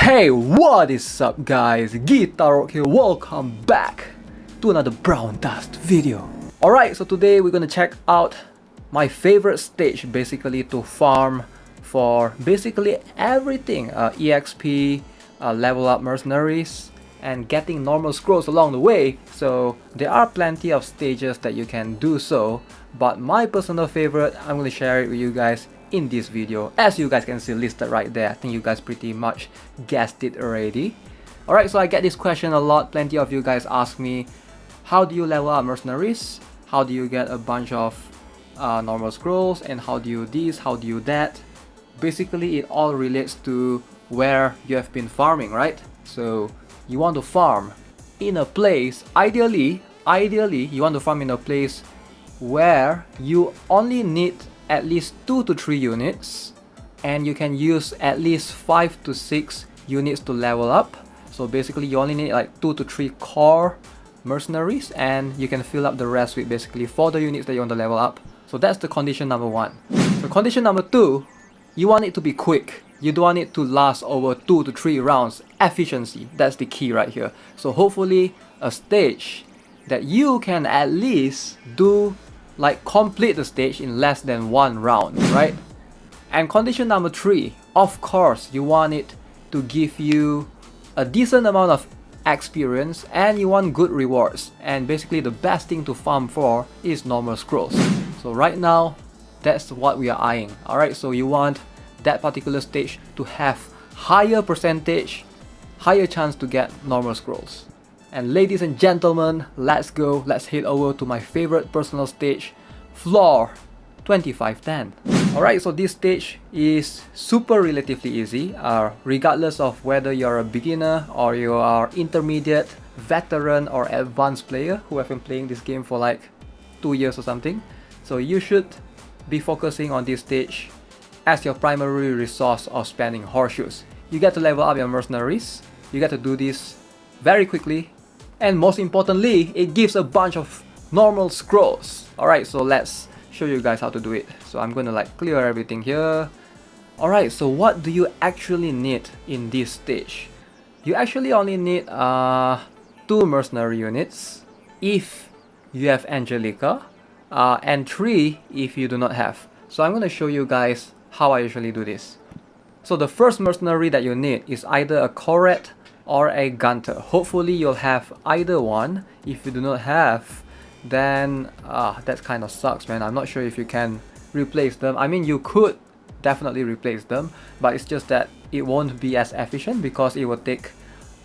Hey, what is up guys? Guitar here, welcome back to another Brown Dust video. Alright, so today we're gonna check out my favorite stage basically to farm for basically everything. EXP, level up mercenaries, and getting normal scrolls along the way. So there are plenty of stages that you can do so, but my personal favorite, I'm gonna share it with you guys in this video. As you guys can see listed right there, I think you guys pretty much guessed it already. Alright, so I get this question a lot. Plenty of you guys ask me, how do you level up mercenaries? How do you get a bunch of normal scrolls? And how do you this? How do you that? Basically, it all relates to where you have been farming, right? So you want to farm in a place, ideally you want to farm in a place where you only need at least 2 to 3 units and you can use at least 5 to 6 units to level up. So basically you only need like 2 to 3 core mercenaries and you can fill up the rest with basically 4 the units that you want to level up. So that's the condition number 1. So condition number 2, you want it to be quick. You don't want it to last over 2 to 3 rounds. Efficiency, that's the key right here. So hopefully a stage that you can at least do, like complete the stage in less than 1 round, right? And condition number 3, of course you want it to give you a decent amount of experience and you want good rewards. And basically the best thing to farm for is normal scrolls. So right now that's what we are eyeing. Alright, so you want that particular stage to have higher percentage, higher chance to get normal scrolls. And ladies and gentlemen, let's go. Let's head over to my favorite personal stage, floor 2510. Alright, so this stage is super relatively easy, regardless of whether you're a beginner or you are intermediate, veteran or advanced player who have been playing this game for like 2 years or something. So you should be focusing on this stage as your primary resource of spending horseshoes. You get to level up your mercenaries, you get to do this very quickly, and most importantly, it gives a bunch of normal scrolls. Alright, so let's show you guys how to do it. So I'm gonna like clear everything here. Alright, so what do you actually need in this stage? You actually only need 2 mercenary units if you have Angelica, and 3 if you do not have. So I'm gonna show you guys how I usually do this. So the first mercenary that you need is either a Corette or a Gunter. Hopefully you'll have either one. If you do not have, then that kind of sucks, man. I'm not sure if you can replace them. I mean, you could definitely replace them, but it's just that it won't be as efficient because it will take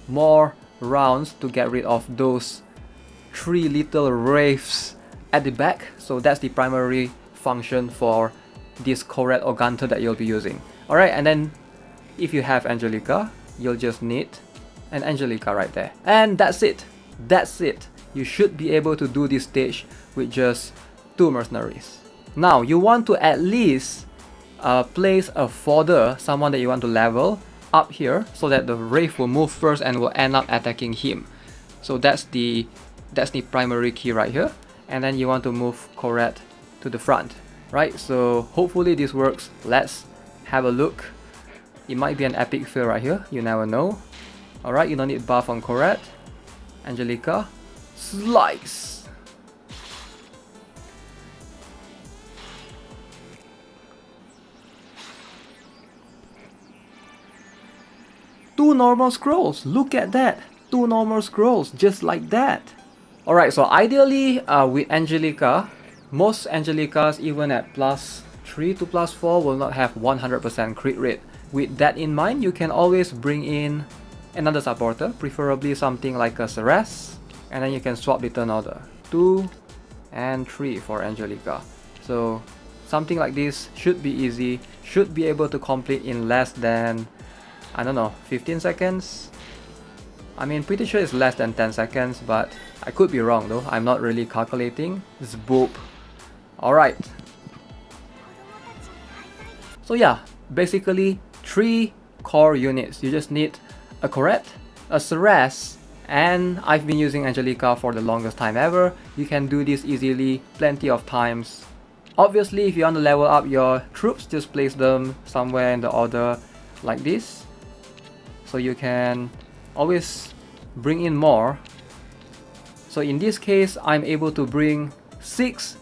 more rounds to get rid of those 3 little wraiths at the back. So that's the primary function for this Corette or Gunter that you'll be using. Alright, and then if you have Angelica, you'll just need an Angelica right there. And that's it. That's it. You should be able to do this stage with just 2 mercenaries. Now, you want to at least place a fodder, someone that you want to level, up here so that the Wraith will move first and will end up attacking him. So that's the primary key right here. And then you want to move Corette to the front. Right, so hopefully this works. Let's have a look. It might be an epic fail right here, you never know. Alright, you don't need buff on Corette. Angelica, slice! Two normal scrolls, look at that! 2 normal scrolls, just like that. Alright, so ideally with Angelica, most Angelicas, even at +3 to +4, will not have 100% crit rate. With that in mind, you can always bring in another supporter, preferably something like a Ceres, and then you can swap the turn order. 2 and 3 for Angelica. So something like this should be easy, should be able to complete in less than, I don't know, 15 seconds? I mean, pretty sure it's less than 10 seconds, but I could be wrong though. I'm not really calculating. Zboop. Alright. So yeah, basically 3 core units. You just need a Corette, a Ceres, and I've been using Angelica for the longest time ever. You can do this easily, plenty of times. Obviously, if you want to level up your troops, just place them somewhere in the order like this. so you can always bring in more. So in this case, I'm able to bring 6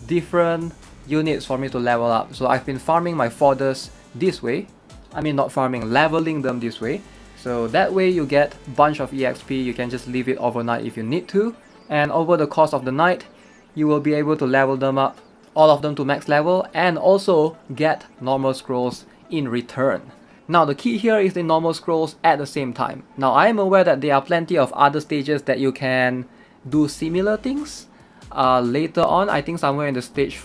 different units for me to level up. So I've been farming my fodders this way. I mean, not farming, leveling them this way. So that way you get a bunch of EXP. You can just leave it overnight if you need to. And over the course of the night, you will be able to level them up, all of them to max level, and also get normal scrolls in return. Now the key here is the normal scrolls at the same time. Now I am aware that there are plenty of other stages that you can do similar things. Later on, I think somewhere in the stage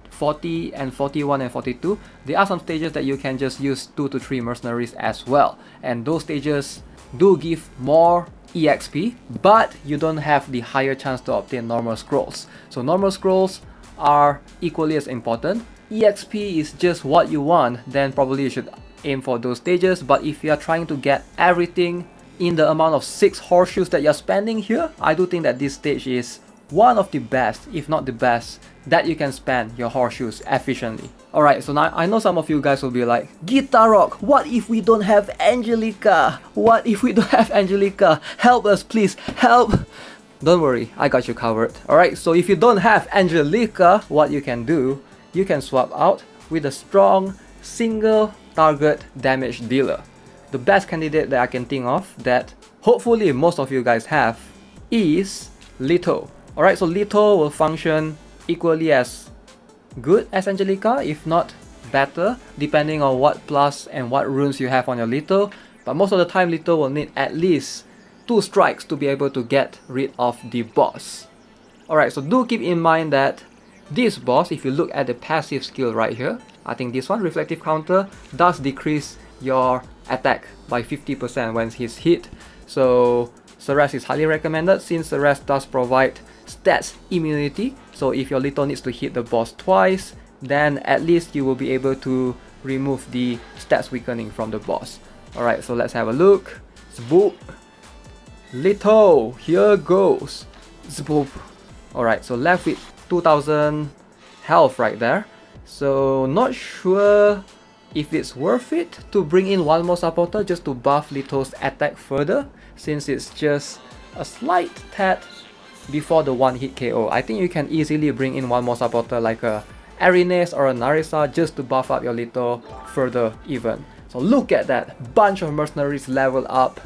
40 and 41 and 42, there are some stages that you can just use 2 to 3 mercenaries as well. And those stages do give more EXP, but you don't have the higher chance to obtain normal scrolls. So normal scrolls are equally as important. EXP is just what you want, then probably you should aim for those stages. But if you are trying to get everything in the amount of 6 horseshoes that you're spending here, I do think that this stage is one of the best, if not the best, that you can spend your horseshoes efficiently. Alright, so now I know some of you guys will be like, Guitar Rock, what if we don't have Angelica? What if we don't have Angelica? Help us, please, help! Don't worry, I got you covered. Alright, so if you don't have Angelica, what you can do, you can swap out with a strong single target damage dealer. The best candidate that I can think of that hopefully most of you guys have is Leto. Alright, so Leto will function equally as good as Angelica, if not better, depending on what plus and what runes you have on your Leto. But most of the time, Leto will need at least 2 strikes to be able to get rid of the boss. Alright, so do keep in mind that this boss, if you look at the passive skill right here, I think this one, Reflective Counter, does decrease your attack by 50% when he's hit. So Ceres is highly recommended since Ceres does provide stats immunity. So if your Leto needs to hit the boss twice, then at least you will be able to remove the stats weakening from the boss. Alright, so let's have a look. Zboop. Leto, here goes. Zboop. Alright, so left with 2000 health right there. So not sure if it's worth it to bring in one more supporter just to buff Leto's attack further, since it's just a slight tad before the 1-hit KO. I think you can easily bring in one more supporter like a Arines or a Narissa just to buff up your Leto further even. So look at that, bunch of mercenaries level up.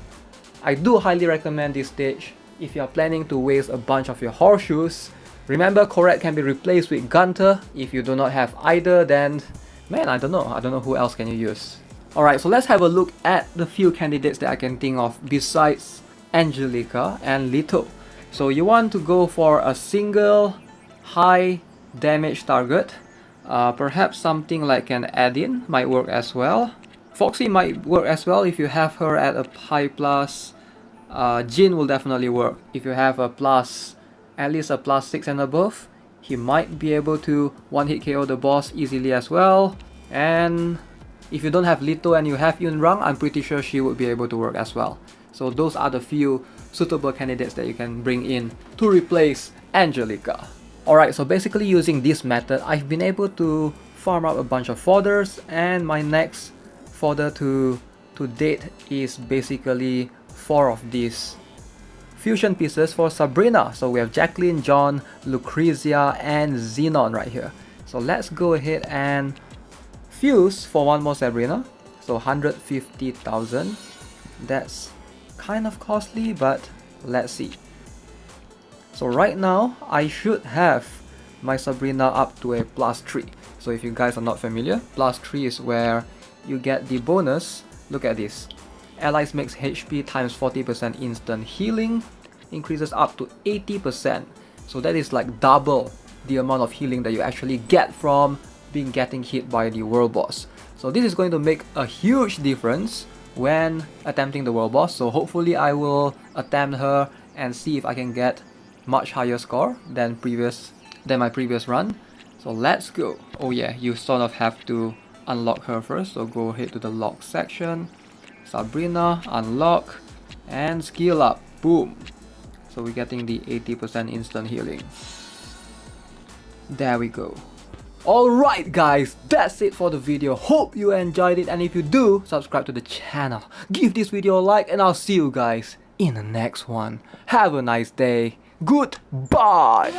I do highly recommend this stage if you are planning to waste a bunch of your horseshoes. Remember, Corette can be replaced with Gunter. If you do not have either, then man, I don't know who else can you use. Alright, so let's have a look at the few candidates that I can think of besides Angelica and Leto. So you want to go for a single high damage target. Perhaps something like an Adin might work as well. Foxy might work as well if you have her at a high plus. Jin will definitely work if you have a plus, at least a plus 6 and above. He might be able to one-hit KO the boss easily as well. And if you don't have Leto and you have Yunrang, I'm pretty sure she would be able to work as well. So those are the few suitable candidates that you can bring in to replace Angelica. Alright, so basically using this method, I've been able to farm up a bunch of fodders, and my next fodder to date is basically 4 of these fusion pieces for Sabrina. So we have Jacqueline, John, Lucrezia, and Xenon right here. So let's go ahead and fuse for one more Sabrina. So 150,000. That's kind of costly, but let's see. So right now I should have my Sabrina up to a +3. So if you guys are not familiar, +3 is where you get the bonus. Look at this. Allies makes HP times 40% instant healing, increases up to 80%. So that is like double the amount of healing that you actually get from getting hit by the world boss. So this is going to make a huge difference when attempting the world boss. So hopefully I will attempt her and see if I can get much higher score than my previous run. So let's go. Oh yeah, you sort of have to unlock her first. So go ahead to the lock section. Sabrina, unlock, and skill up. Boom. So we're getting the 80% instant healing. There we go. Alright guys, that's it for the video. Hope you enjoyed it, and if you do, subscribe to the channel. Give this video a like, and I'll see you guys in the next one. Have a nice day. Goodbye.